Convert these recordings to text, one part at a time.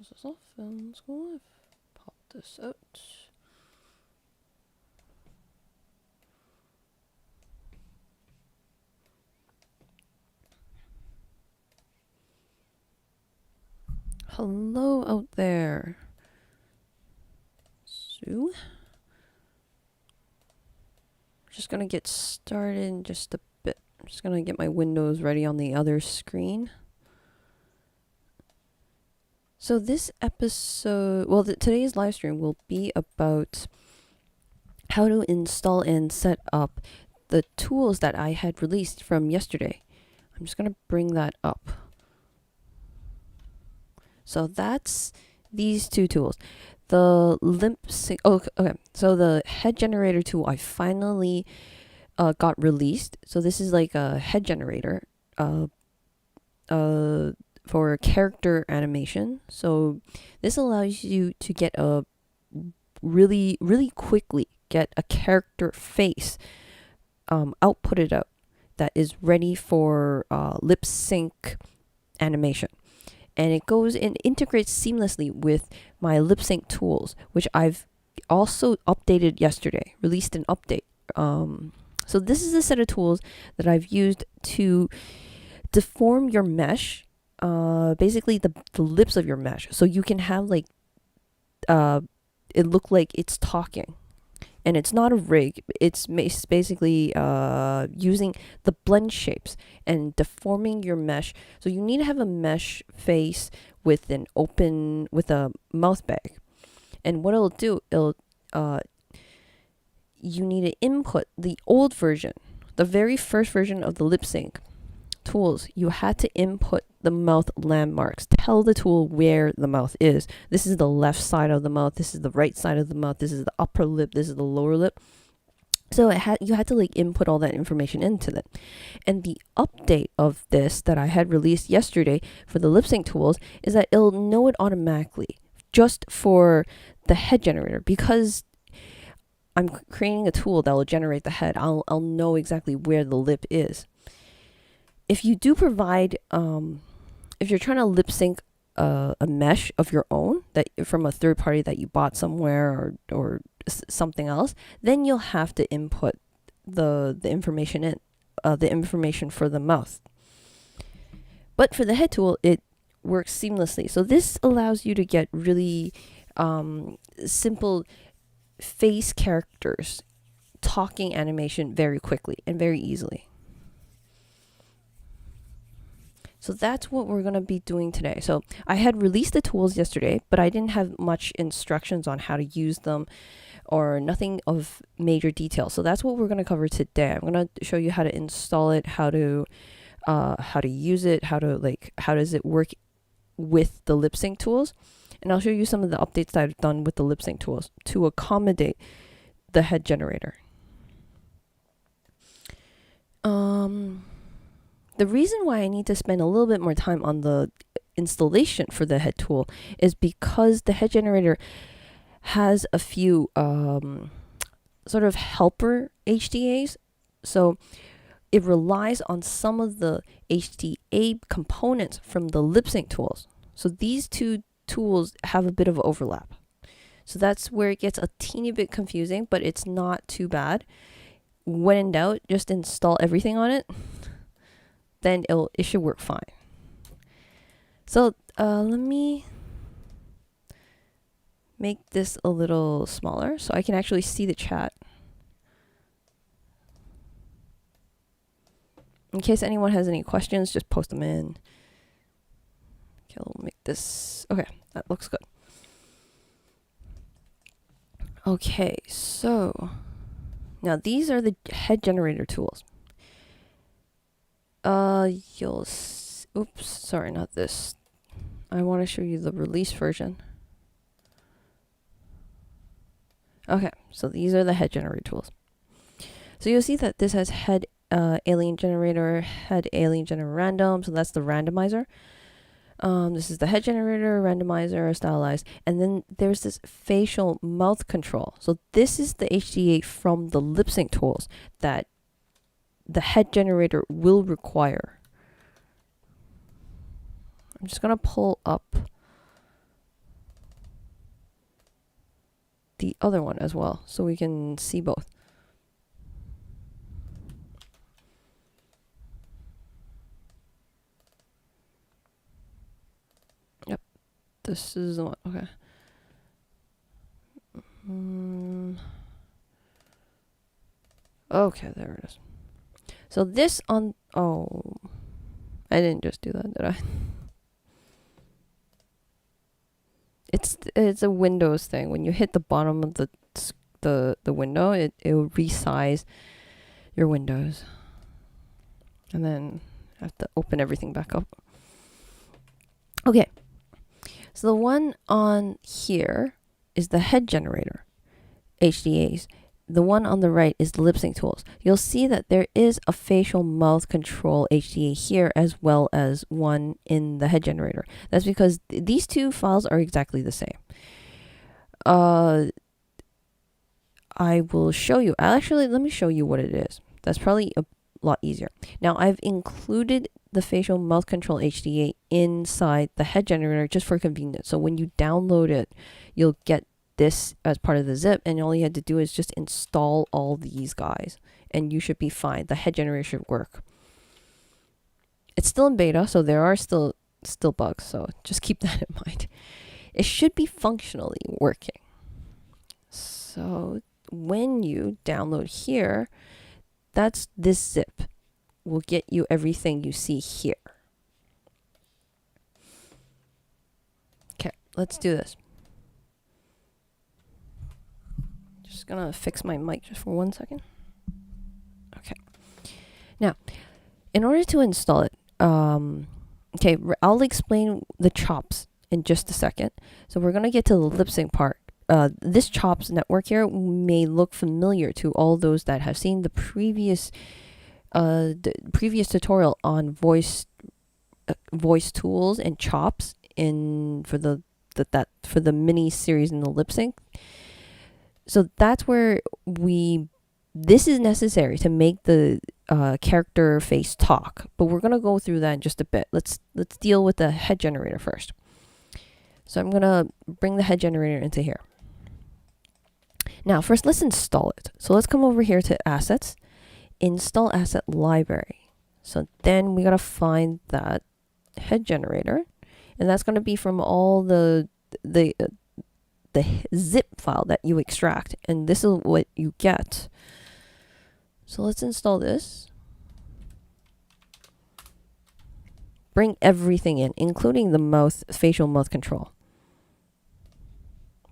Close this off and let's go live. Pop this out. Hello out there. So, just gonna get started in just a bit. I'm just gonna get my windows ready on the other screen. So this episode, well, today's live stream will be about how to install and set up the tools that I had released from yesterday. I'm just gonna bring that up. So that's these two tools. The Lip Sync, okay. So the Head Generator tool I finally got released. So this is like a head generator for character animation. So this allows you to get a really quickly get a character face outputted out that is ready for lip sync animation. And it goes and integrates seamlessly with my lip sync tools, which I've also updated yesterday, released an update. So this is a set of tools that I've used to deform your mesh, basically the lips of your mesh. So you can have like, it look like it's talking. And it's not a rig. It's basically using the blend shapes and deforming your mesh. So you need to have a mesh face with an open, with a mouth bag. And what it'll do, you need to input the old version, the very first version of the lip sync tools. You had to input the mouth landmarks. Tell the tool where the mouth is. This is the left side of the mouth. This is the right side of the mouth. This is the upper lip. This is the lower lip. So you had to like input all that information into it. And the update of this that I had released yesterday for the lip sync tools is that it'll know it automatically just for the head generator, because I'm creating a tool that will generate the head. I'll know exactly where the lip is. If you do provide, if you're trying to lip sync a mesh of your own that from a third party that you bought somewhere or something else, then you'll have to input the information in, the information for the mouth. But for the head tool, it works seamlessly. So this allows you to get really simple face characters, talking animation very quickly and very easily. So that's what we're going to be doing today. So I had released the tools yesterday, but I didn't have much instructions on how to use them or nothing of major detail. So that's what we're going to cover today. I'm going to show you how to install it, how to use it, how does it work with the lip sync tools. And I'll show you some of the updates that I've done with the lip sync tools to accommodate the head generator. The reason why I need to spend a little bit more time on the installation for the head tool is because the head generator has a few sort of helper HDAs. So it relies on some of the HDA components from the lip sync tools. So these two tools have a bit of overlap. So that's where it gets a teeny bit confusing, but it's not too bad. When in doubt, just install everything on it. Then it should work fine. So let me make this a little smaller so I can actually see the chat. In case anyone has any questions, just post them in. Okay, we'll make this, okay, that looks good. Okay, so now these are the head generator tools. Oops, sorry, not this. I want to show you the release version. Okay, so these are the head generator tools. So you'll see that this has head alien generator, head alien generator random. So that's the randomizer. This is the head generator, randomizer, stylized. And then there's this facial mouth control. So this is the HDA from the lip sync tools that the head generator will require. I'm just going to pull up the other one as well so we can see both. Yep, this is the one. Okay. Okay, there it is. So this on, oh, I didn't just do that, did I? It's a Windows thing. When you hit the bottom of the window, it will resize your windows, and then I have to open everything back up. Okay, so the one on here is the Head Generator HDAs. The one on the right is the Lip Sync Tools. You'll see that there is a facial mouth control HDA here as well as one in the Head Generator. That's because these two files are exactly the same. I will show you. Actually, let me show you what it is. That's probably a lot easier. Now, I've included the facial mouth control HDA inside the Head Generator just for convenience. So when you download it, you'll get this as part of the zip, and all you had to do is just install all these guys and you should be fine. The Head Generator should work. It's still in beta, so there are still bugs, so just keep that in mind. It should be functionally working. So when you download here, that's this zip will get you everything you see here. Okay, let's do this. Just gonna fix my mic just for 1 second. Okay. Now, in order to install it, okay, I'll explain the chops in just a second. So we're gonna get to the lip sync part. This chops network here may look familiar to all those that have seen the previous tutorial on voice tools and chops for the mini series in the lip sync. So that's where this is necessary to make the character face talk, but we're gonna go through that in just a bit. Let's deal with the Head Generator first. So I'm gonna bring the Head Generator into here. Now, first, let's install it. So let's come over here to Assets, Install Asset Library. So then we gotta find that Head Generator, and that's gonna be from all the zip file that you extract, and this is what you get. So let's install this. Bring everything in, including the facial mouth control.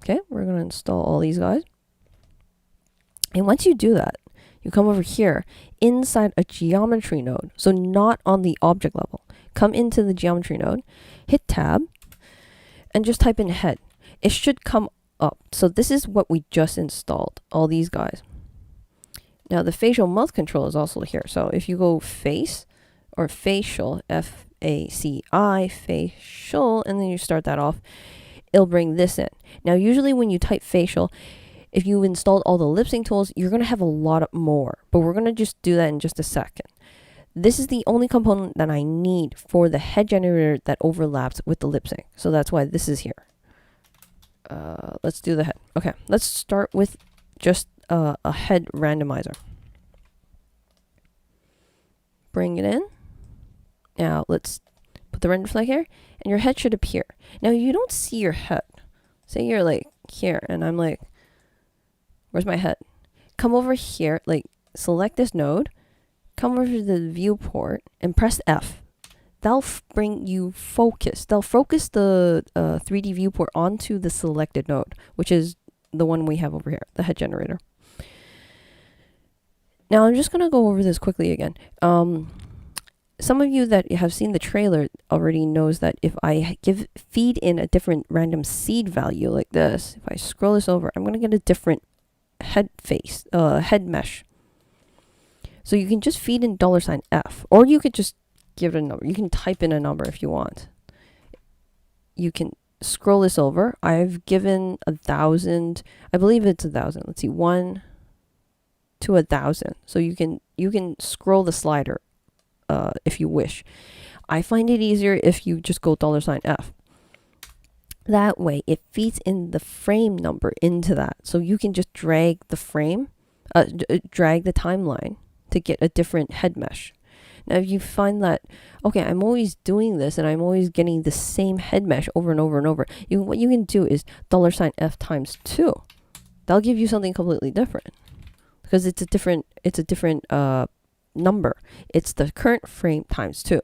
Okay, we're gonna install all these guys. And once you do that, you come over here inside a geometry node. So not on the object level. Come into the geometry node, hit tab, and just type in head. It should come up. So this is what we just installed, all these guys. Now the facial mouth control is also here. So if you go face or facial, F-A-C-I, facial, and then you start that off, it'll bring this in. Now usually when you type facial, if you installed all the lip sync tools, you're going to have a lot more, but we're going to just do that in just a second. This is the only component that I need for the Head Generator that overlaps with the lip sync. So that's why this is here. Let's do the head. Okay, let's start with just a head randomizer. Bring it in. Now let's put the render flag here, and your head should appear. Now you don't see your head. Say you're like here, and I'm like, where's my head? Come over here, like select this node, come over to the viewport, and press F. That'll bring you focus. They'll focus the 3D viewport onto the selected node, which is the one we have over here, the Head Generator. Now I'm just gonna go over this quickly again. Some of you that have seen the trailer already knows that if I feed in a different random seed value like this, if I scroll this over, I'm gonna get a different head mesh. So you can just feed in $F, or you could just give it a number. You can type in a number if you want. You can scroll this over. I've given 1,000. I believe it's 1,000. Let's see, 1 to 1,000. So you can scroll the slider if you wish. I find it easier if you just go $F. That way it feeds in the frame number into that. So you can just drag the frame, drag the timeline to get a different head mesh. Now, if you find that, okay, I'm always doing this and I'm always getting the same head mesh over and over and over, what you can do is $F times 2. That'll give you something completely different because it's a different number. It's the current frame times 2.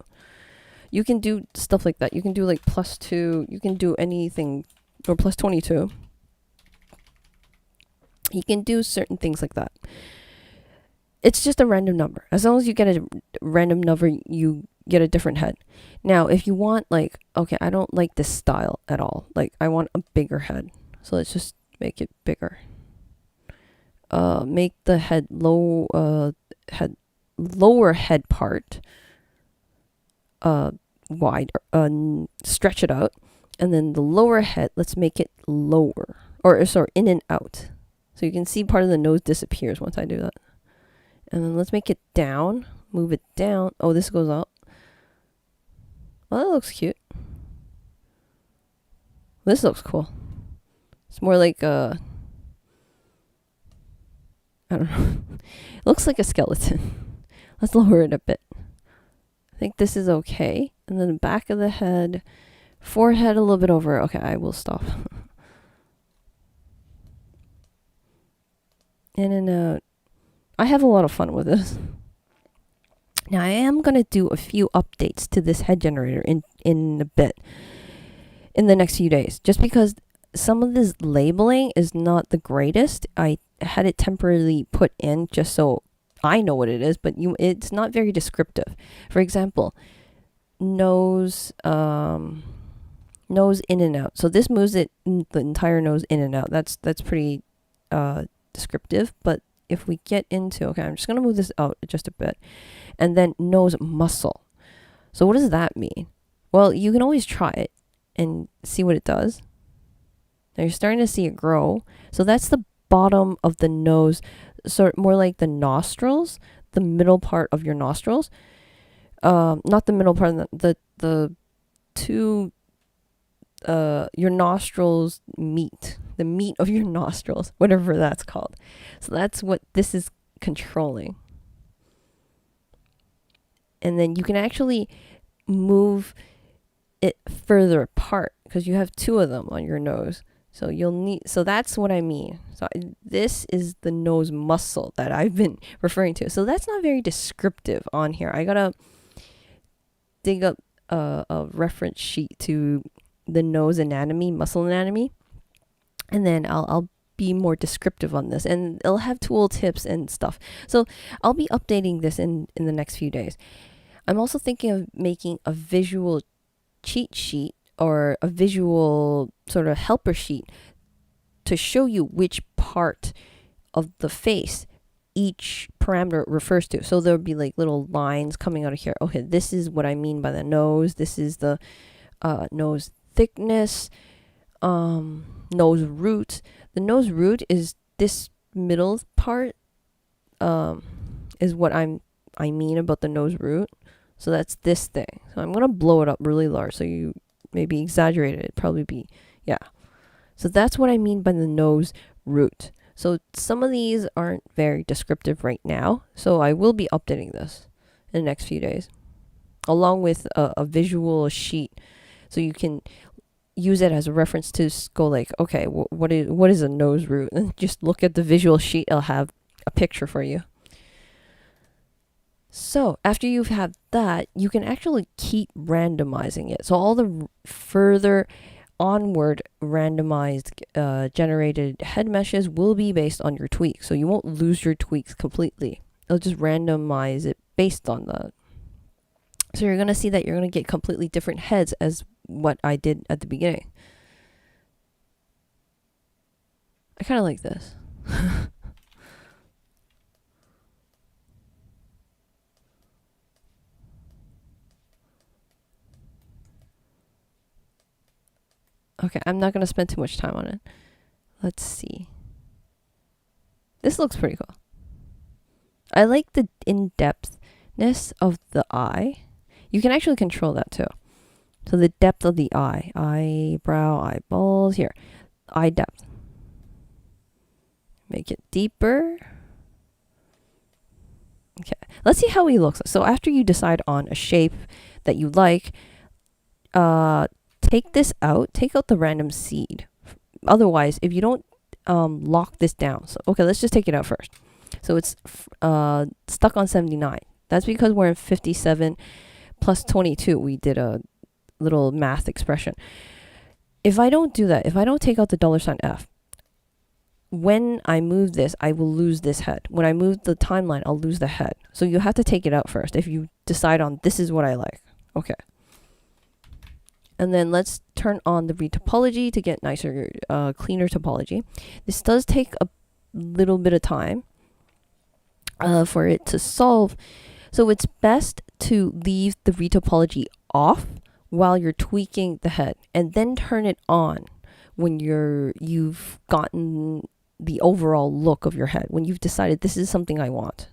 You can do stuff like that. You can do like +2. You can do anything, or +22. You can do certain things like that. It's just a random number. As long as you get a random number, you get a different head. Now, if you want like, okay, I don't like this style at all. Like I want a bigger head. So let's just make it bigger. Make the head lower head part wide, stretch it out, and then the lower head, let's make it lower, or sorry, in and out. So you can see part of the nose disappears once I do that. And then let's make it down, move it down. Oh, this goes up. Well, that looks cute. This looks cool. It's more like I don't know. It looks like a skeleton. Let's lower it a bit. I think this is okay. And then the back of the head, forehead a little bit over. Okay, I will stop. In and out. I have a lot of fun with this. Now I am going to do a few updates to this head generator in a bit. In the next few days. Just because some of this labeling is not the greatest. I had it temporarily put in just so I know what it is, but it's not very descriptive. For example, nose in and out. So this moves the entire nose in and out. That's pretty descriptive. But if we get into, okay, I'm just going to move this out just a bit. And then nose muscle. So what does that mean? Well, you can always try it and see what it does. Now you're starting to see it grow. So that's the bottom of the nose, sort more like the nostrils, the middle part of your nostrils. Not the middle part, the two, your nostrils meet, the meat of your nostrils, whatever that's called. So that's what this is controlling. And then you can actually move it further apart because you have two of them on your nose. So so that's what I mean. So this is the nose muscle that I've been referring to. So that's not very descriptive on here. I gotta dig up a reference sheet to the nose anatomy, muscle anatomy, and then I'll be more descriptive on this, and it'll have tool tips and stuff. So I'll be updating this in the next few days. I'm also thinking of making a visual cheat sheet or a visual sort of helper sheet to show you which part of the face each parameter refers to. So there'll be like little lines coming out of here. Okay, this is what I mean by the nose. This is the nose thickness, nose root. The nose root is this middle part, is what I mean about the nose root. So that's this thing. So I'm going to blow it up really large so you maybe exaggerate it. It'd probably be, yeah. So that's what I mean by the nose root. So some of these aren't very descriptive right now. So I will be updating this in the next few days, along with a visual sheet. So you can use it as a reference to go like, okay, what is a nose root? And just look at the visual sheet. I'll have a picture for you. So after you've had that, you can actually keep randomizing it. So all the further onward randomized generated head meshes will be based on your tweaks. So you won't lose your tweaks completely. It'll just randomize it based on that. So you're going to see that you're going to get completely different heads as what I did at the beginning. I kind of like this. Okay, I'm not going to spend too much time on it. Let's see. This looks pretty cool. I like the in-depthness of the eye. You can actually control that too. So the depth of the eye, eyebrow, eyeballs, here, eye depth. Make it deeper. Okay, let's see how he looks. So after you decide on a shape that you like, take this out, take out the random seed. Otherwise, if you don't lock this down, so okay, let's just take it out first. So it's stuck on 79. That's because we're in 57 plus 22. We did a little math expression. If I don't do that, if I don't take out the $F, when I move this, I will lose this head. When I move the timeline, I'll lose the head. So you have to take it out first if you decide on this is what I like. Okay. And then let's turn on the retopology to get nicer, cleaner topology. This does take a little bit of time for it to solve. So it's best to leave the retopology off while you're tweaking the head, and then turn it on when you've gotten the overall look of your head, when you've decided this is something I want.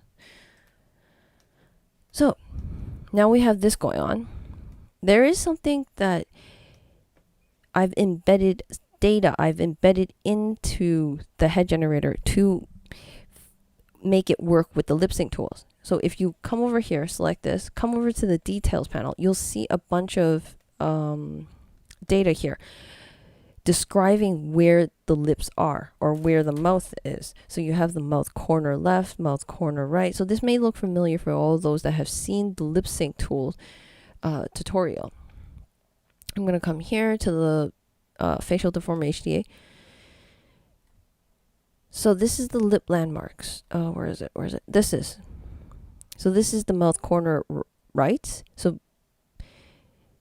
So now we have this going on. There is something that I've embedded into the head generator to make it work with the lip sync tools. So if you come over here, select this, come over to the details panel, you'll see a bunch of data here describing where the lips are or where the mouth is. So you have the mouth corner left, mouth corner right. So this may look familiar for all those that have seen the lip sync tool tutorial. I'm going to come here to the facial deform HDA. So this is the lip landmarks. Where is it? Where is it? So this is the mouth corner right. So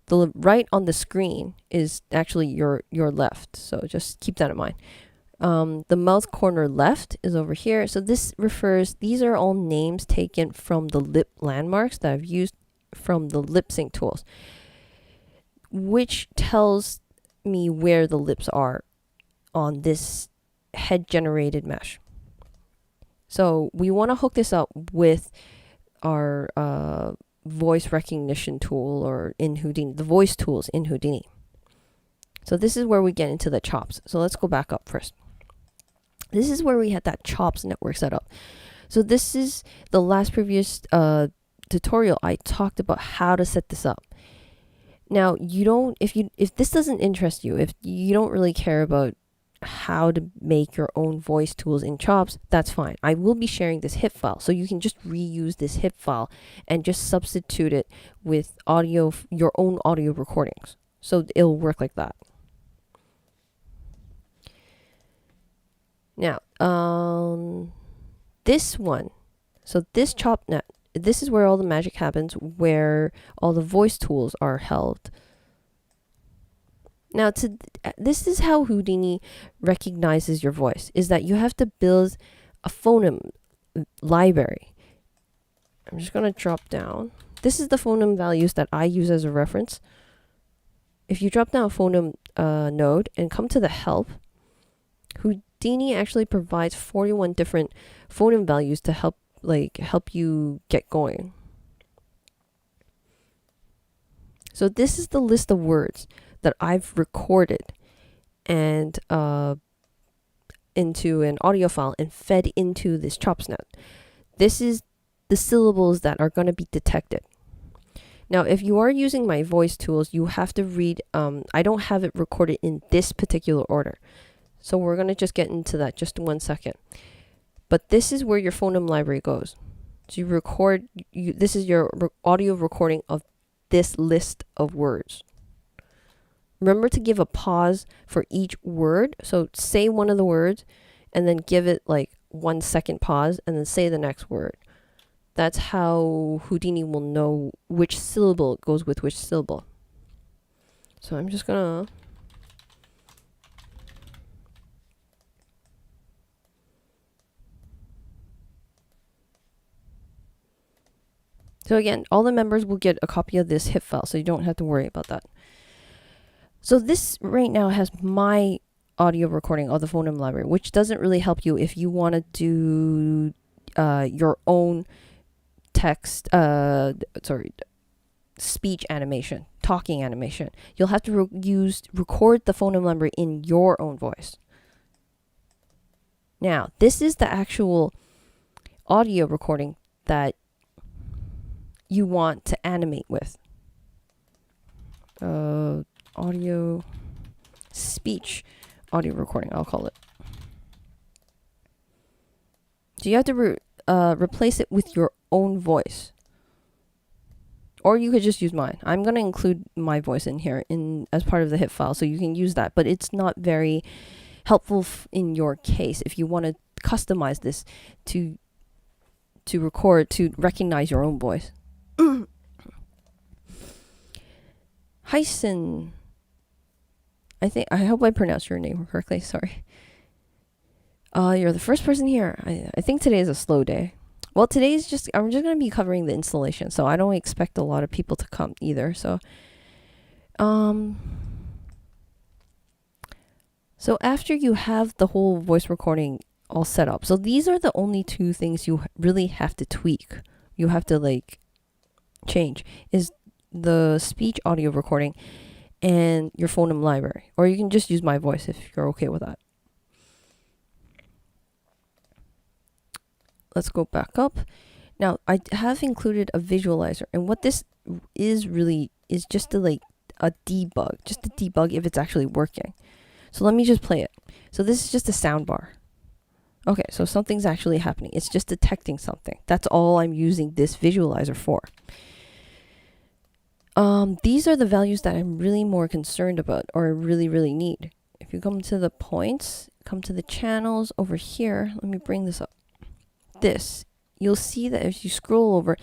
the right on the screen is actually your left. So just keep that in mind. The mouth corner left is over here. So this refers, these are all names taken from the lip landmarks that I've used from the lip sync tools, which tells me where the lips are on this head generated mesh. So we want to hook this up with our voice recognition tool, or in Houdini, the voice tools in Houdini. So this is where we get into the chops. So let's go back up first. This is where we had that chops network set up. So this is the last previous tutorial I talked about how to set this up. Now if this doesn't interest you, if you don't really care about how to make your own voice tools in chops, that's fine. I will be sharing this HIP file, so you can just reuse this HIP file and just substitute it with audio, your own audio recordings. So it'll work like that. Now, this one, so this chop net, this is where all the magic happens, where all the voice tools are held. Now, this is how Houdini recognizes your voice, is that you have to build a phoneme library. I'm just going to drop down. This is the phoneme values that I use as a reference. If you drop down a phoneme node and come to the help, Houdini actually provides 41 different phoneme values to help you get going. So this is the list of words that I've recorded and into an audio file and fed into this ChopsNet. This is the syllables that are going to be detected. Now, if you are using my voice tools, you have to read, I don't have it recorded in this particular order. So we're going to just get into that just 1 second. But this is where your phoneme library goes. So you record, this is your audio recording of this list of words. Remember to give a pause for each word. So say one of the words and then give it like 1 second pause and then say the next word. That's how Houdini will know which syllable goes with which syllable. So I'm just gonna So again, all the members will get a copy of this HIP file, so you don't have to worry about that. So this right now has my audio recording of the phoneme library, which doesn't really help you if you want to do your own text, speech animation, talking animation. You'll have to record the phoneme number in your own voice. Now, this is the actual audio recording that you want to animate with. Audio speech audio recording, I'll call it. So you have to replace it with your own voice. Or you could just use mine. I'm going to include my voice in here as part of the HIP file, so you can use that. But it's not very helpful in your case if you want to customize this to record, to recognize your own voice. Hyson. I hope I pronounced your name correctly. Sorry. You're the first person here. I think today is a slow day. Well, I'm just going to be covering the installation, so I don't expect a lot of people to come either. So after you have the whole voice recording all set up, so these are the only two things you really have to tweak. You have to like change is the speech audio recording and your phoneme library, or you can just use my voice if you're okay with that. Let's go back up. Now, I have included a visualizer, and what this is really is just to like a debug, just to debug if it's actually working. So let me just play it. So this is just a sound bar. Okay, so something's actually happening. It's just detecting something. That's all I'm using this visualizer for. These are the values that I'm really more concerned about, or really need. If you come to the points, come to the channels over here, let me bring this up. You'll see that if you scroll over,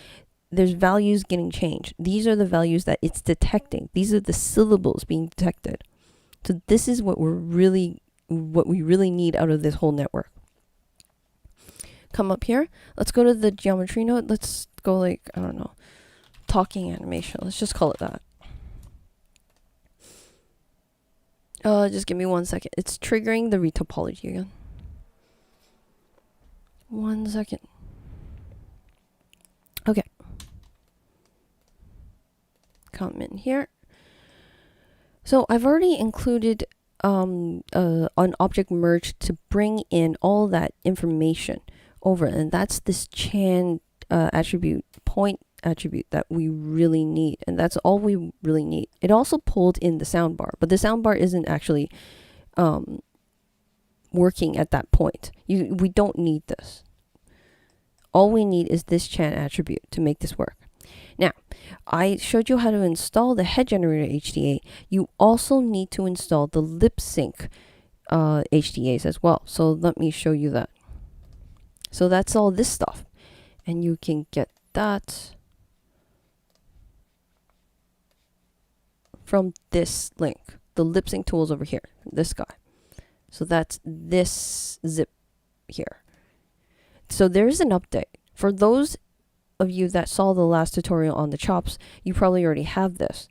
there's values getting changed. These are the values that it's detecting. These are the syllables being detected. So this is what we really need out of this whole network. Come up here. Let's go to the geometry node. Let's go like, I don't know, talking animation. Let's just call it that. Just give me 1 second. It's triggering the retopology again. 1 second. Okay. Come in here. So I've already included an object merge to bring in all that information over, and that's this chan attribute, point attribute that we really need, and that's all we really need. It also pulled in the soundbar, but the soundbar isn't actually working at that point. We don't need this. All we need is this chan attribute to make this work. Now, I showed you how to install the Head Generator HDA. You also need to install the Lip Sync HDAs as well. So let me show you that. So that's all this stuff. And you can get that from this link. The Lip Sync Tools over here. This guy. So that's this zip here. So there's an update. For those of you that saw the last tutorial on the chops, you probably already have this.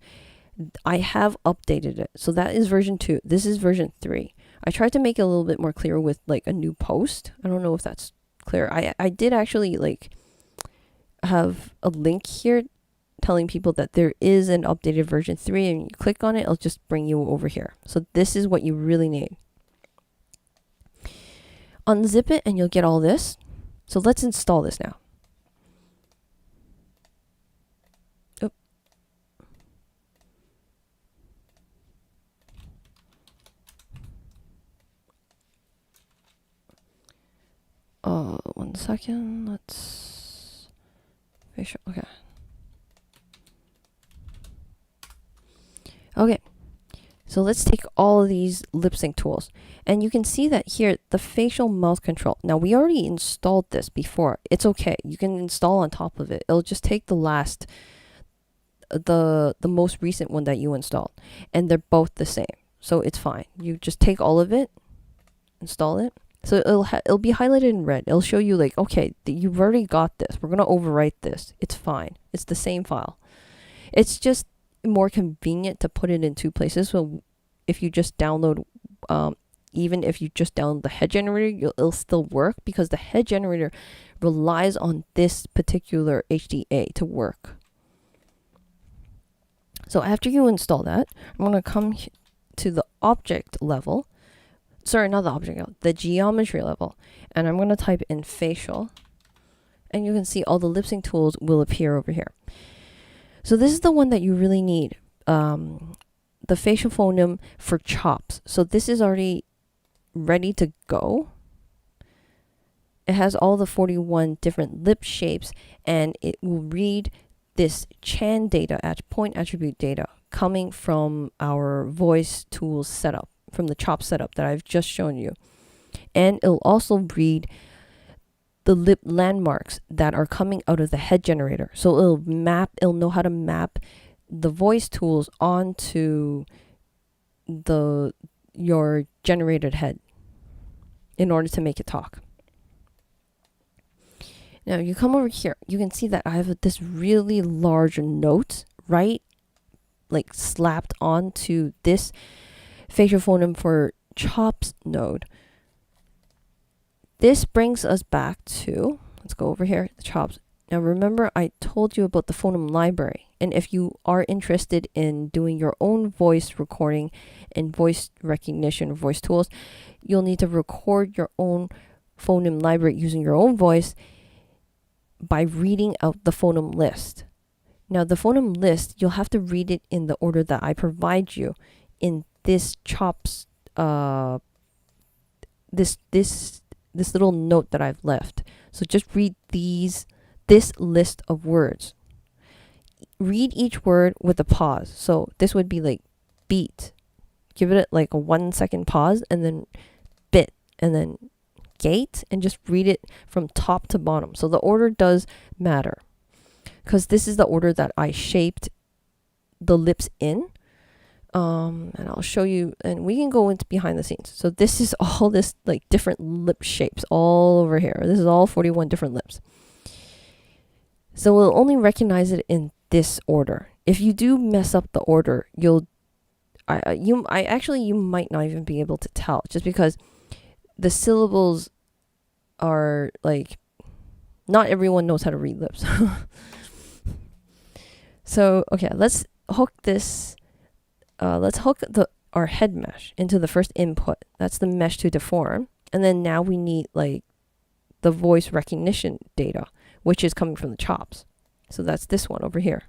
I have updated it. So that is version 2. This is version 3. I tried to make it a little bit more clear with like a new post. I don't know if that's clear. I did actually like have a link here telling people that there is an updated version 3, and you click on it, it'll just bring you over here. So this is what you really need. Unzip it and you'll get all this. So let's install this now. Oh. 1 second. Let's facial. Okay. Okay. So let's take all of these lip sync tools, and you can see that here, the facial mouth control. Now we already installed this before. It's okay. You can install on top of it. It'll just take the most recent one that you installed, and they're both the same. So it's fine. You just take all of it, install it. So it'll be highlighted in red. It'll show you like, okay, you've already got this. We're going to overwrite this. It's fine. It's the same file. It's just more convenient to put it in 2 places. So if you just download, even if you just download the Head Generator, it'll still work, because the Head Generator relies on this particular HDA to work. So after you install that, I'm going to come to the object level. Sorry, not the object level, the geometry level. And I'm going to type in facial. And you can see all the lip sync tools will appear over here. So this is the one that you really need. The facial phoneme for chops. So this is already ready to go. It has all the 41 different lip shapes, and it will read this Chan data, point attribute data, coming from our voice tools setup, from the chop setup that I've just shown you. And it'll also read the lip landmarks that are coming out of the head generator. So it'll know how to map the voice tools onto your generated head in order to make it talk. Now you come over here, you can see that I have this really large note right like slapped onto this facial phoneme for chops node. This brings us back to, let's go over here, the chops. Now remember I told you about the phoneme library, and if you are interested in doing your own voice recording and voice recognition, voice tools, you'll need to record your own phoneme library using your own voice by reading out the phoneme list. Now the phoneme list, you'll have to read it in the order that I provide you in this chops, this little note that I've left. So just read this list of words. Read each word with a pause. So this would be like beat. Give it like a 1 second pause, and then bit, and then gate, and just read it from top to bottom. So the order does matter, because this is the order that I shaped the lips in. And I'll show you, and we can go into behind the scenes. So this is all this like different lip shapes all over here. This is all 41 different lips. So we'll only recognize it in this order. If you do mess up the order, you might not even be able to tell, just because the syllables are like, not everyone knows how to read lips. So okay, let's hook this. Let's hook our head mesh into the first input. That's the mesh to deform. And then now we need like the voice recognition data, which is coming from the chops. So that's this one over here.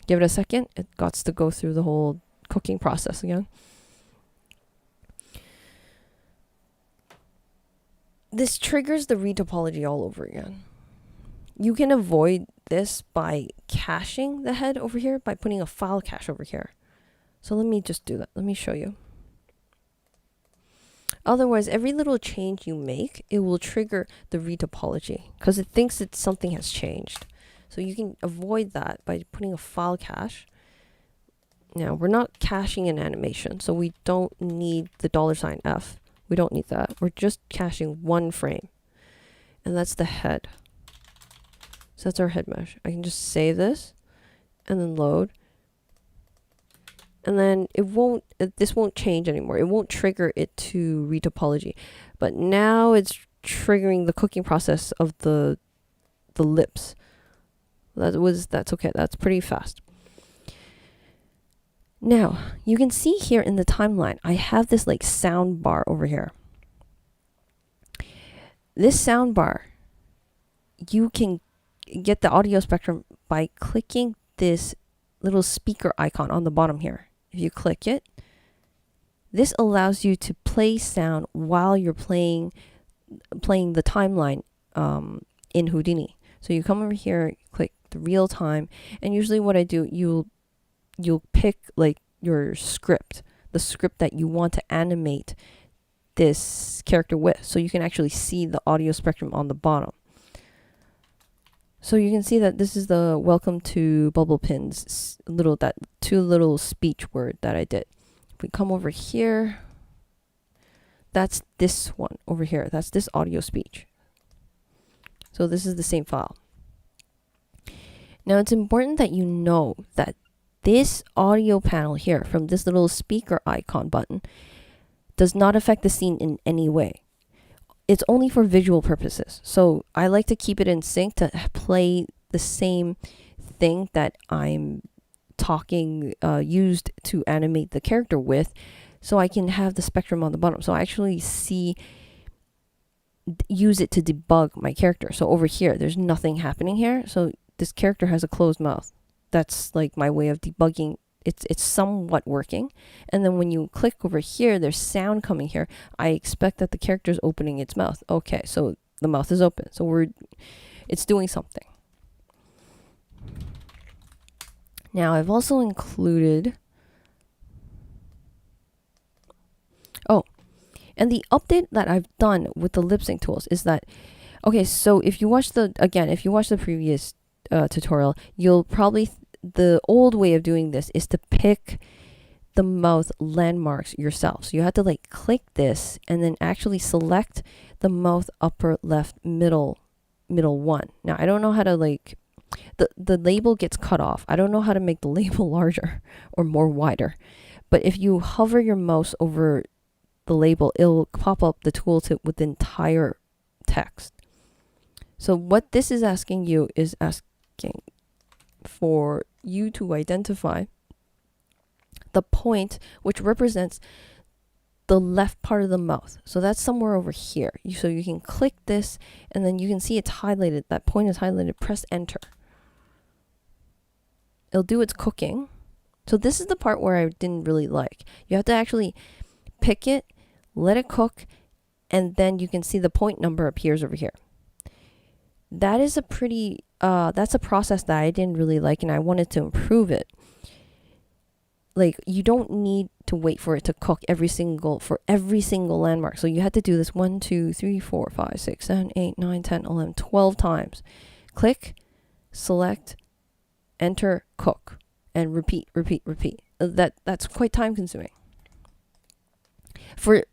Give it a second. It got to go through the whole cooking process again. This triggers the read topology all over again. You can avoid this by caching the head over here, by putting a file cache over here. So let me just do that. Let me show you. Otherwise, every little change you make, it will trigger the read topology because it thinks that something has changed. So you can avoid that by putting a file cache. Now, we're not caching an animation, so we don't need the $F. We don't need that. We're just caching one frame. And that's the head. So that's our head mesh. I can just save this and then load. And then this won't change anymore. It won't trigger it to read topology. But now it's triggering the cooking process of the lips. That's okay. That's pretty fast. Now, you can see here in the timeline, I have this like sound bar over here. This sound bar, you can get the audio spectrum by clicking this little speaker icon on the bottom here. If you click it, this allows you to play sound while you're playing the timeline in Houdini. So you come over here, click the real time, and usually what I do, you'll pick like your script, the script that you want to animate this character with, so you can actually see the audio spectrum on the bottom. So you can see that this is the welcome to bubblepins two little speech word that I did. If we come over here, that's this one over here. That's this audio speech. So this is the same file. Now it's important that you know that this audio panel here from this little speaker icon button does not affect the scene in any way. It's only for visual purposes. So I like to keep it in sync to play the same thing that I'm talking used to animate the character with, so I can have the spectrum on the bottom. So I actually use it to debug my character. So over here, there's nothing happening here. So this character has a closed mouth. That's like my way of debugging. It's somewhat working. And then when you click over here, there's sound coming here. I expect that the character is opening its mouth. Okay, so the mouth is open. So it's doing something. Now I've also included, and the update that I've done with the lip sync tools is that, okay, so if you watch the previous tutorial, you'll probably, the old way of doing this is to pick the mouth landmarks yourself. So you have to like click this and then actually select the mouth upper left middle one. Now I don't know how to like, the label gets cut off. I don't know how to make the label larger or more wider. But if you hover your mouse over the label, it'll pop up the tooltip with the entire text. So what this is asking you is asking for you to identify the point which represents the left part of the mouth. So that's somewhere over here. So you can click this and then you can see it's highlighted. That point is highlighted. Press enter. It'll do its cooking. So this is the part where I didn't really like. You have to actually pick it, let it cook, and then you can see the point number appears over here. That is a pretty, that's a process that I didn't really like, and I wanted to improve it. Like, you don't need to wait for it to cook for every single landmark. So you had to do this 1, 2, 3, 4, 5, 6, 7, 8, 9, 10, 11, 12 times. Click, select, enter, cook, and repeat. That's quite time consuming. For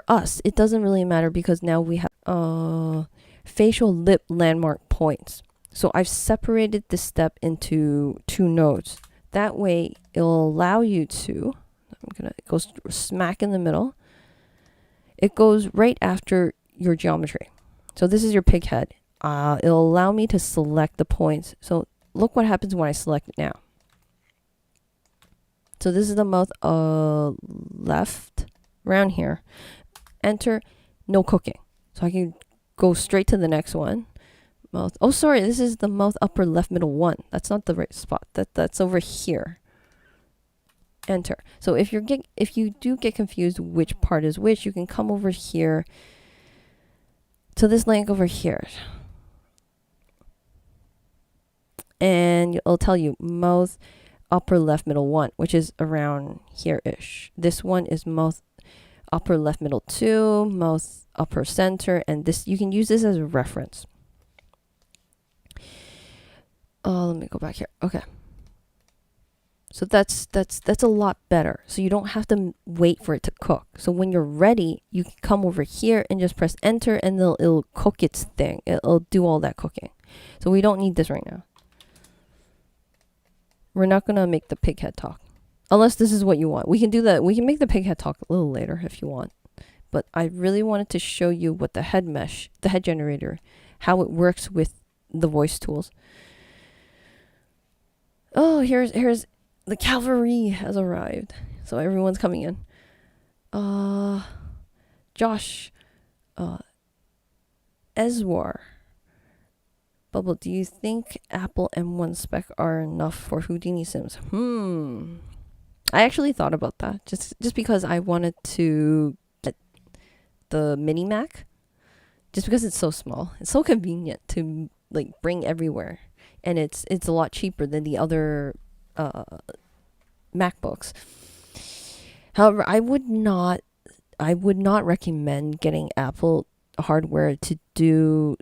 us, it doesn't really matter because now we have facial lip landmark points. So I've separated this step into 2 nodes. That way it'll allow you to, it goes smack in the middle. It goes right after your geometry. So this is your pig head. It'll allow me to select the points. So look what happens when I select it now. So this is the mouth left around here. Enter, no cooking. So I can go straight to the next one. Mouth. Oh, sorry, this is the mouth upper left middle 1. That's not the right spot. That's over here. Enter. So if you do get confused which part is which, you can come over here to this link over here. And it'll tell you mouth upper left middle 1, which is around here-ish. This one is mouth upper left middle 2, mouth upper center, and this, you can use this as a reference. Let me go back here. Okay. So that's a lot better. So you don't have to wait for it to cook. So when you're ready, you can come over here and just press enter, and it'll cook its thing. It'll do all that cooking. So we don't need this right now. We're not going to make the pig head talk. Unless this is what you want. We can do that. We can make the pig head talk a little later if you want. But I really wanted to show you what the head generator, how it works with the voice tools. Oh, here's the cavalry has arrived. So everyone's coming in. Josh, Eswar, Bubble, do you think Apple M1 spec are enough for Houdini Sims? I actually thought about that just because I wanted to get the mini Mac, just because it's so small. It's so convenient to like bring everywhere, and it's a lot cheaper than the other MacBooks. However, I would not recommend getting Apple hardware to do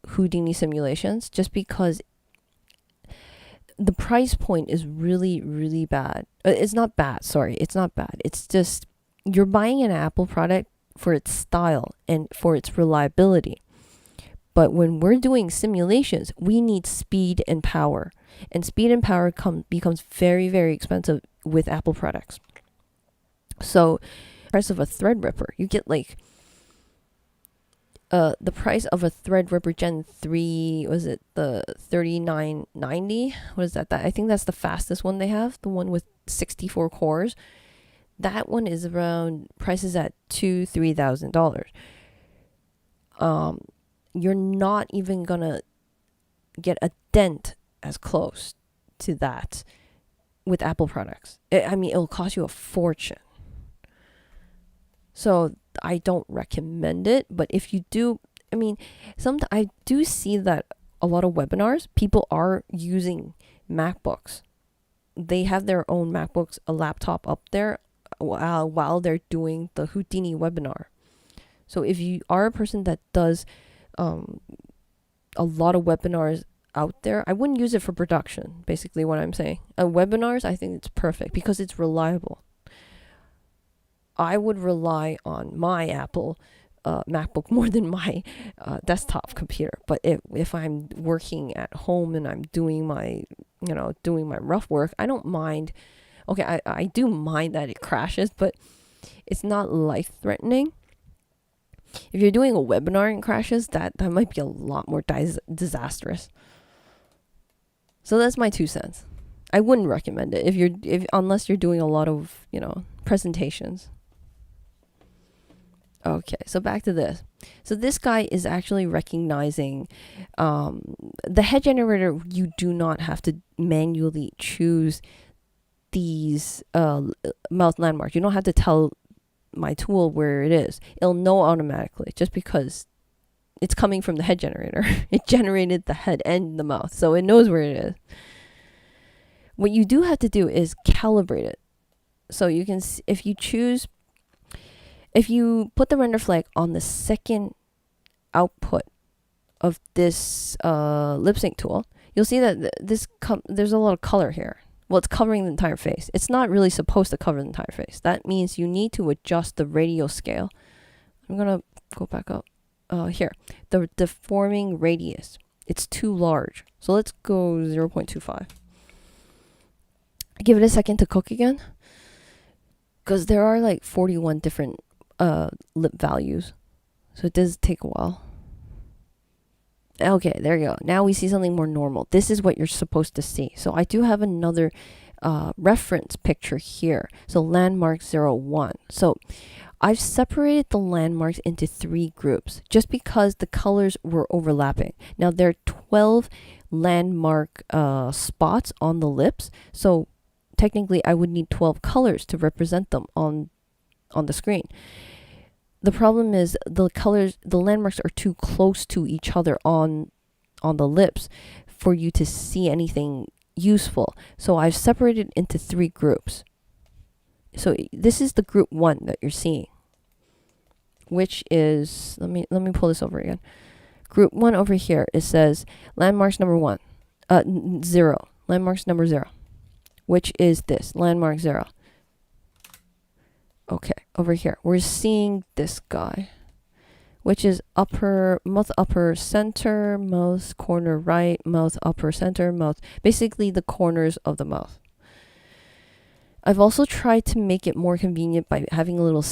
Houdini simulations, just because the price point is really, really bad. It's not bad, sorry. It's not bad. It's just, you're buying an Apple product for its style and for its reliability. But when we're doing simulations, we need speed and power. And speed and power becomes very, very expensive with Apple products. So, the price of a Threadripper, you get like the price of a Threadripper Gen 3, was it the 3990? What is that? I think that's the fastest one they have, the one with 64 cores. That one is around, prices at $2,000-$3,000. You're not even gonna get a dent as close to that with Apple products. I mean, it'll cost you a fortune. So I don't recommend it. But if you do, I mean, I do see that a lot of webinars, people are using MacBooks. They have their own MacBooks, a laptop up there while they're doing the Houdini webinar. So if you are a person that does a lot of webinars out there, I wouldn't use it for production, basically what I'm saying. Webinars, I think it's perfect because it's reliable. I would rely on my Apple MacBook more than my desktop computer. But if I'm working at home and I'm doing my rough work, I don't mind. Okay, I do mind that it crashes, but it's not life-threatening. If you're doing a webinar and crashes, that might be a lot more disastrous. So that's my 2 cents. I wouldn't recommend it unless you're doing a lot of, presentations. Okay, so back to this. So this guy is actually recognizing the head generator. You do not have to manually choose these mouth landmarks. You don't have to tell my tool where it is. It'll know automatically just because it's coming from the head generator. It generated the head and the mouth, so it knows where it is. What you do have to do is calibrate it. So you can, if you put the render flag on the second output of this lip sync tool, you'll see that there's a lot of color here. Well, it's covering the entire face. It's not really supposed to cover the entire face. That means you need to adjust the radial scale. I'm going to go back up. Here. The deforming radius. It's too large. So let's go 0.25. Give it a second to cook again. Because there are like 41 different lip values. So it does take a while. Okay, there you go. Now we see something more normal. This is what you're supposed to see. So I do have another reference picture here. So landmark 01. So I've separated the landmarks into 3 groups just because the colors were overlapping. Now there are 12 landmark spots on the lips. So technically I would need 12 colors to represent them on the screen. The problem is the landmarks are too close to each other on the lips for you to see anything useful. So I've separated into 3 groups. So this is the group 1 that you're seeing, which is, let me pull this over again. Group 1 over here, it says landmarks number 1, 0, landmarks number 0, which is this, landmark 0. Okay, over here, we're seeing this guy, which is mouth upper center, mouth corner right, mouth upper center, mouth, basically the corners of the mouth. I've also tried to make it more convenient by having a little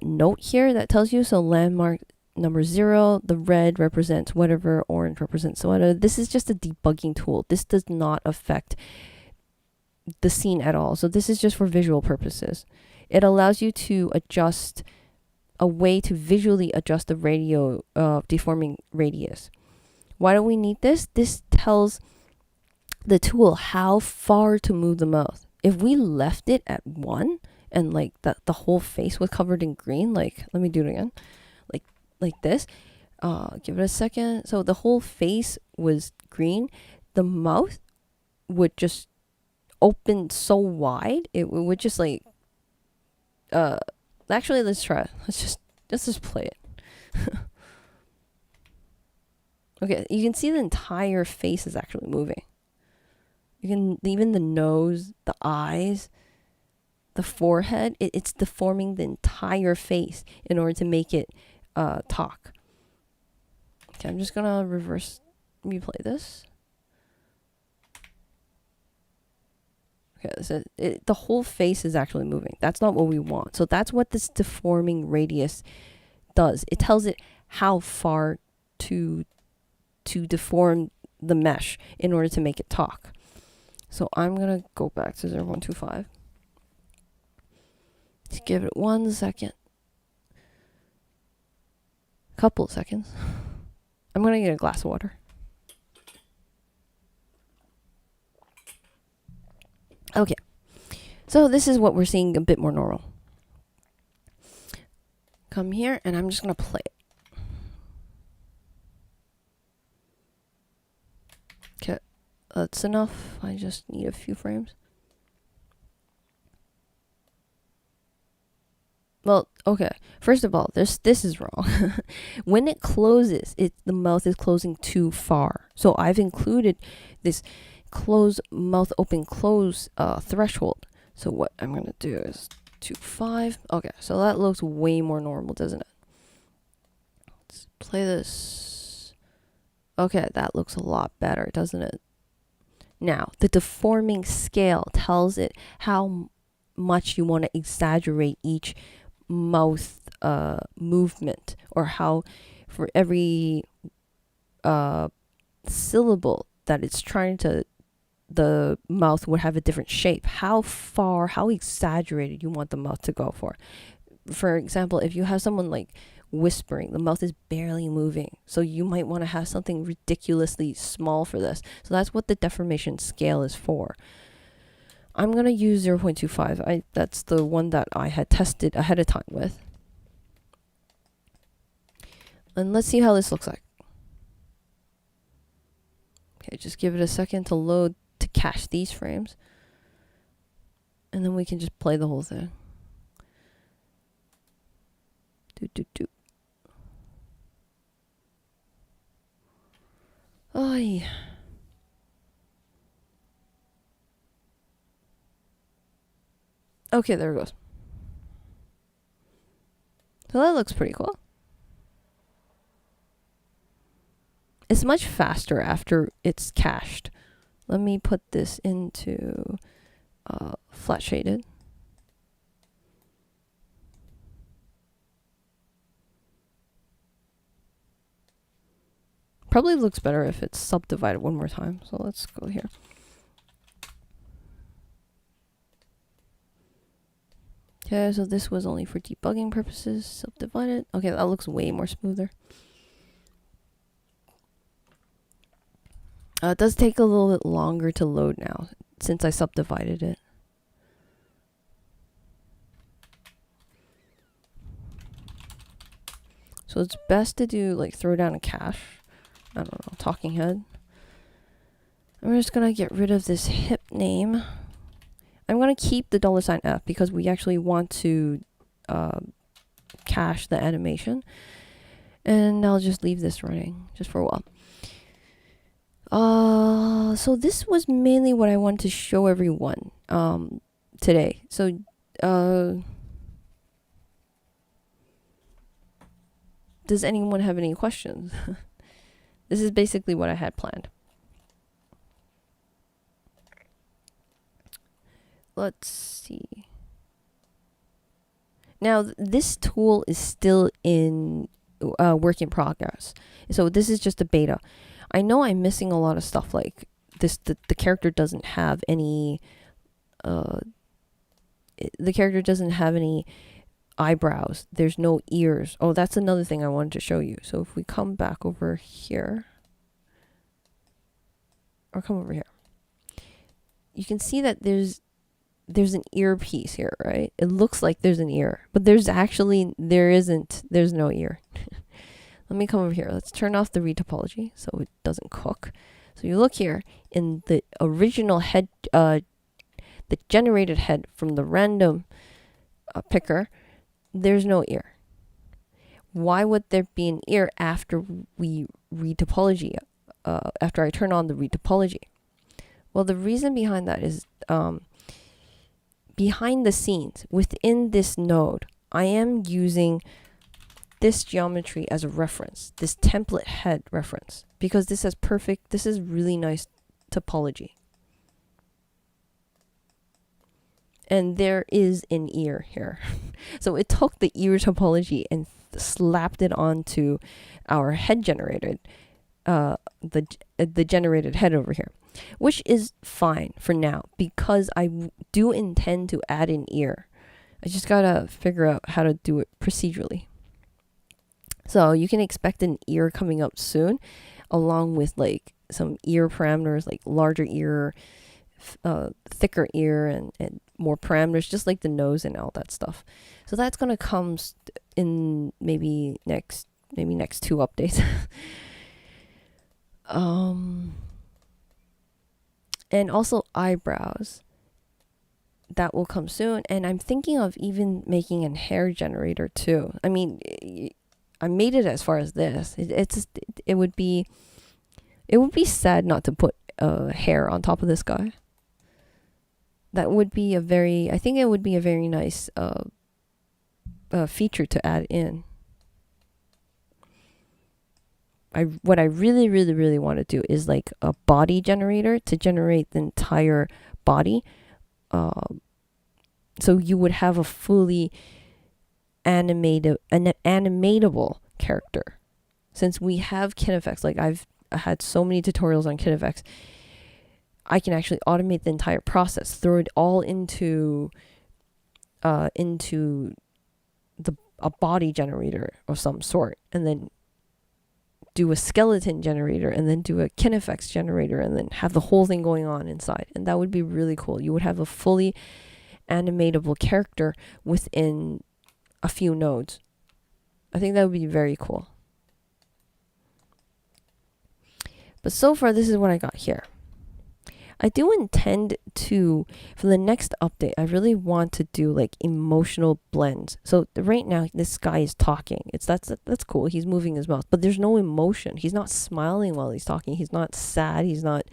note here that tells you, so landmark number 0, the red represents whatever, orange represents whatever. This is just a debugging tool. This does not affect the scene at all. So this is just for visual purposes. It allows you to adjust a way to visually adjust the deforming radius. Why do we need this? This tells the tool how far to move the mouth. If we left it at 1 and like the whole face was covered in green, like, let me do it again, like this, give it a second. So the whole face was green, the mouth would just open so wide, it would just like, actually, let's try it. Let's just play it. Okay, you can see the entire face is actually moving. You can, even the nose, the eyes, the forehead, it's deforming the entire face in order to make it talk. Okay, I'm just gonna replay this. Okay, so the whole face is actually moving. That's not what we want. So that's what this deforming radius does. It tells it how far to deform the mesh in order to make it talk. So I'm going to go back to 0125. Let's give it 1 second. Couple of seconds. I'm going to get a glass of water. Okay. So this is what we're seeing a bit more normal. Come here and I'm just going to play it. Okay. That's enough. I just need a few frames. Well, okay. First of all, this is wrong. When it closes, the mouth is closing too far. So I've included this close mouth open close threshold. So what I'm gonna do is 2.5. Okay, so that looks way more normal, doesn't it? Let's play this. Okay, that looks a lot better, doesn't it? Now, the deforming scale tells it how much you want to exaggerate each mouth movement, or how for every syllable that it's trying to, the mouth would have a different shape, how far, how exaggerated you want the mouth to go for. For example, if you have someone like whispering, the mouth is barely moving, so you might want to have something ridiculously small for this. So that's what the deformation scale is for. I'm going to use 0.25. That's the one that I had tested ahead of time with. And let's see how this looks like. Okay, just give it a second to load, to cache these frames. And then we can just play the whole thing. Oh, yeah. Okay, there it goes. So that looks pretty cool. It's much faster after it's cached. Let me put this into flat shaded. Probably looks better if it's subdivided one more time. So let's go here. Okay, so this was only for debugging purposes, subdivided. Okay, that looks way more smoother. It does take a little bit longer to load now, since I subdivided it. So it's best to do, like, throw down a cache. I don't know, talking head. I'm just gonna get rid of this hip name. I'm going to keep the $F because we actually want to cache the animation. And I'll just leave this running just for a while. So this was mainly what I wanted to show everyone today. So does anyone have any questions? This is basically what I had planned. Let's see. Now, this tool is still in work in progress. So this is just a beta. I know I'm missing a lot of stuff, like this. The character doesn't have any. The character doesn't have any eyebrows. There's no ears. Oh, that's another thing I wanted to show you. So if we come back over here, or come over here, you can see that there's an earpiece here, right? It looks like there's an ear, but there isn't. There's no ear. Let me come over here. Let's turn off the retopology so it doesn't cook. So you look here in the original head, the generated head from the random picker, there's no ear. Why would there be an ear after we retopology, after I turn on the retopology? Well, the reason behind that is, behind the scenes, within this node, I am using this geometry as a reference, this template head reference, because this is really nice topology. And there is an ear here. So it took the ear topology and slapped it onto our head generated, the generated head over here, which is fine for now because I do intend to add an ear. I just gotta figure out how to do it procedurally. So you can expect an ear coming up soon, along with like some ear parameters, like larger ear, thicker ear, and more parameters, just like the nose and all that stuff. So that's gonna come in maybe next 2 updates. And also eyebrows. That will come soon, and I'm thinking of even making a hair generator too. I mean, I made it as far as this. It would be sad not to put hair on top of this guy. That would be I think it would be a very nice feature to add in. What I really want to do is like a body generator to generate the entire body. So you would have a fully animatable character. Since we have KineFX, like I've had so many tutorials on KineFX, I can actually automate the entire process, throw it all into a body generator of some sort, and then do a skeleton generator, and then do a KineFX generator, and then have the whole thing going on inside. And that would be really cool. You would have a fully animatable character within a few nodes. I think that would be very cool. But so far, this is what I got here. I do intend to, for the next update, I really want to do like emotional blends. So right now, this guy is talking. That's cool. He's moving his mouth, but there's no emotion. He's not smiling while he's talking. He's not sad. He's not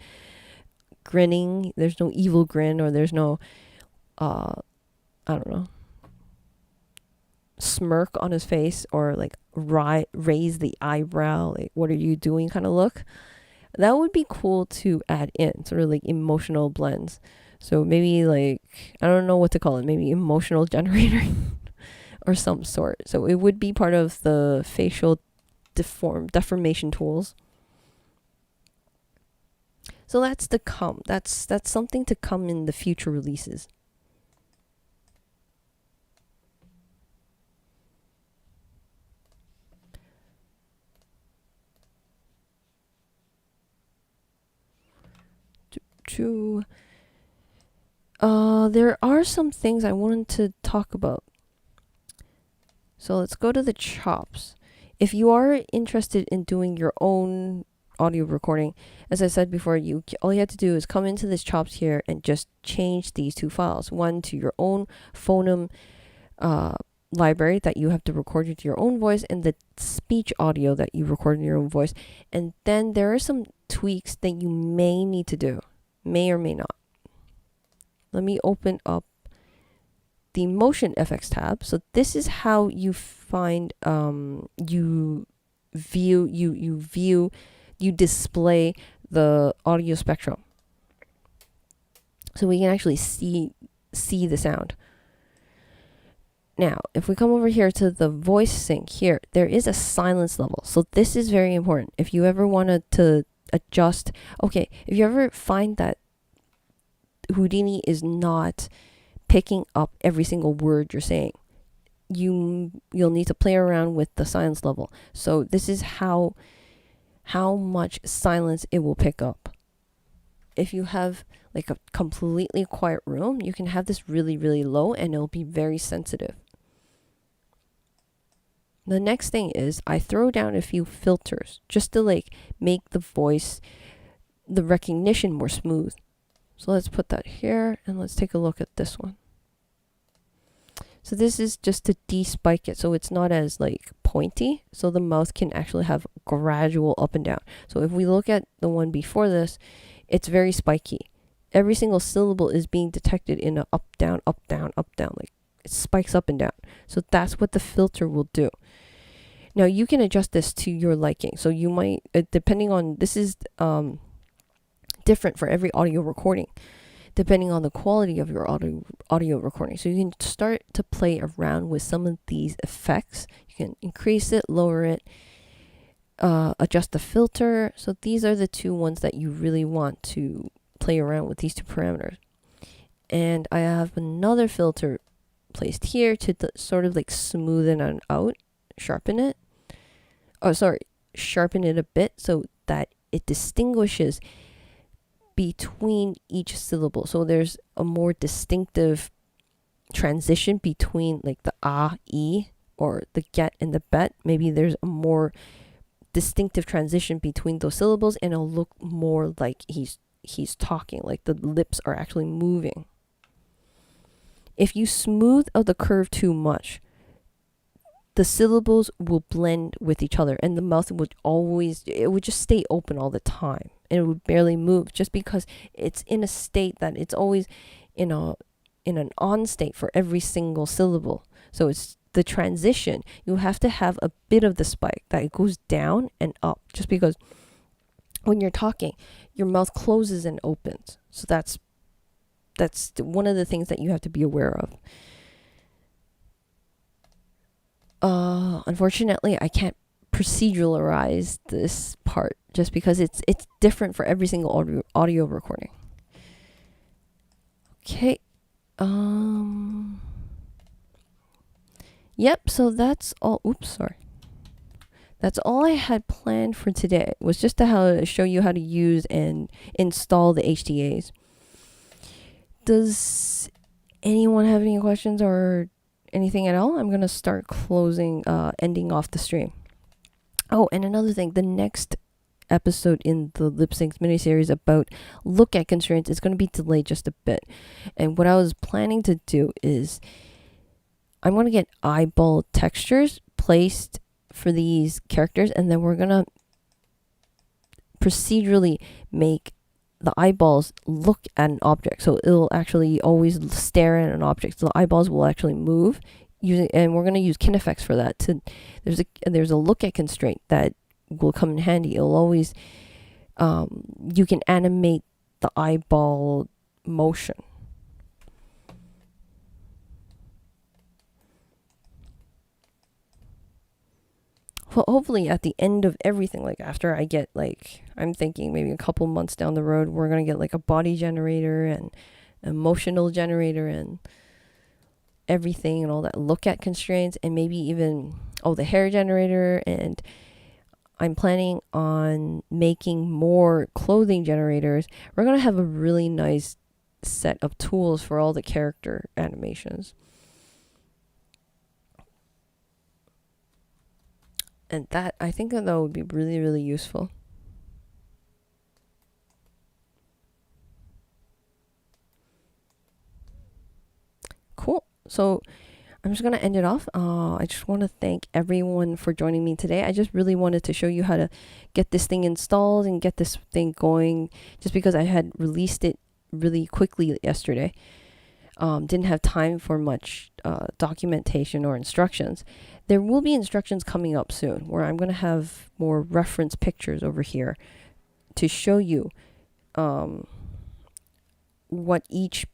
grinning. There's no evil grin, or there's no, I don't know, smirk on his face, or like raise the eyebrow, like what are you doing kind of look. That would be cool to add in, sort of like emotional blends. So maybe like, I don't know what to call it, maybe emotional generator or some sort. So it would be part of the facial deformation tools. So that's to come. That's something to come in the future releases. There are some things I wanted to talk about. So let's go to the chops. If you are interested in doing your own audio recording, as I said before, all you have to do is come into this chops here and just change these two files. One to your own phoneme library that you have to record with your own voice, and the speech audio that you record in your own voice. And then there are some tweaks that you may need to do. May or may not. Let me open up the Motion FX tab. So this is how you find you display the audio spectrum. So we can actually see the sound. Now, if we come over here to the voice sync here, there is a silence level. So this is very important. If you ever wanted to adjust, okay, if you ever find that Houdini is not picking up every single word you're saying, you'll need to play around with the silence level. So this is how much silence it will pick up. If you have like a completely quiet room, you can have this really, really low, and it'll be very sensitive. The next thing is I throw down a few filters just to like make the voice, the recognition more smooth. So let's put that here, and let's take a look at this one. So this is just to de-spike it, so it's not as like pointy, so the mouth can actually have gradual up and down. So if we look at the one before this, it's very spiky. Every single syllable is being detected in a up, down, up, down, up, down. Like it spikes up and down. So that's what the filter will do. Now you can adjust this to your liking. So you might, depending on, this is different for every audio recording. depending on the quality of your audio recording. So you can start to play around with some of these effects. You can increase it, lower it, adjust the filter. So these are the two ones that you really want to play around with, these two parameters. And I have another filter placed here to sort of like smoothen it out, sharpen it. Sharpen it a bit so that it distinguishes between each syllable. So there's a more distinctive transition between like the ah, e, or the get and the bet. Maybe there's a more distinctive transition between those syllables, and it'll look more like he's talking, like the lips are actually moving. If you smooth out the curve too much, the syllables will blend with each other, and the mouth would just stay open all the time, and it would barely move, just because it's in a state that it's always in an on state for every single syllable. So it's the transition. You have to have a bit of the spike that it goes down and up, just because when you're talking, your mouth closes and opens. So that's one of the things that you have to be aware of. Unfortunately, I can't proceduralize this part just because it's different for every single audio recording. Okay. Yep, so that's all. Oops, sorry. That's all I had planned for today, was just to show you how to use and install the HDAs. Does anyone have any questions or anything at all? I'm going to start ending off the stream. Oh, and another thing, the next episode in the Lip Sync miniseries about look at constraints is going to be delayed just a bit. And what I was planning to do is I'm going to get eyeball textures placed for these characters, and then we're going to procedurally make the eyeballs look at an object. So it'll actually always stare at an object. So the eyeballs will actually move, and we're going to use KineFX for that. There's a look at constraint that will come in handy. It'll always you can animate the eyeball motion. Well, hopefully at the end of everything, like after I get, like, I'm thinking maybe a couple months down the road, we're going to get like a body generator and emotional generator and everything and all that look at constraints, and maybe even, the hair generator. And I'm planning on making more clothing generators. We're going to have a really nice set of tools for all the character animations. And that, I think that would be really, really useful. Cool. So I'm just going to end it off. I just want to thank everyone for joining me today. I just really wanted to show you how to get this thing installed and get this thing going, just because I had released it really quickly yesterday. Didn't have time for much documentation or instructions. There will be instructions coming up soon where I'm going to have more reference pictures over here to show you what each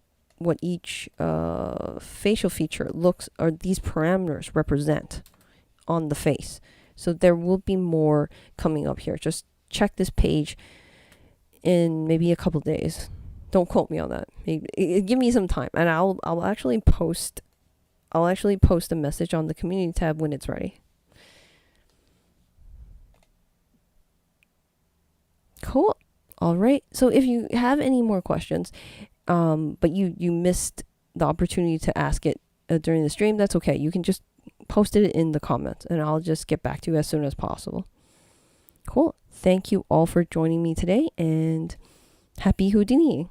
facial feature looks, or these parameters represent on the face. So there will be more coming up here. Just check this page in maybe a couple days. Don't quote me on that. Give me some time, and I'll actually post a message on the community tab when it's ready. Cool. All right. So if you have any more questions, but you missed the opportunity to ask it during the stream, that's okay. You can just post it in the comments, and I'll just get back to you as soon as possible. Cool. Thank you all for joining me today, and happy Houdini.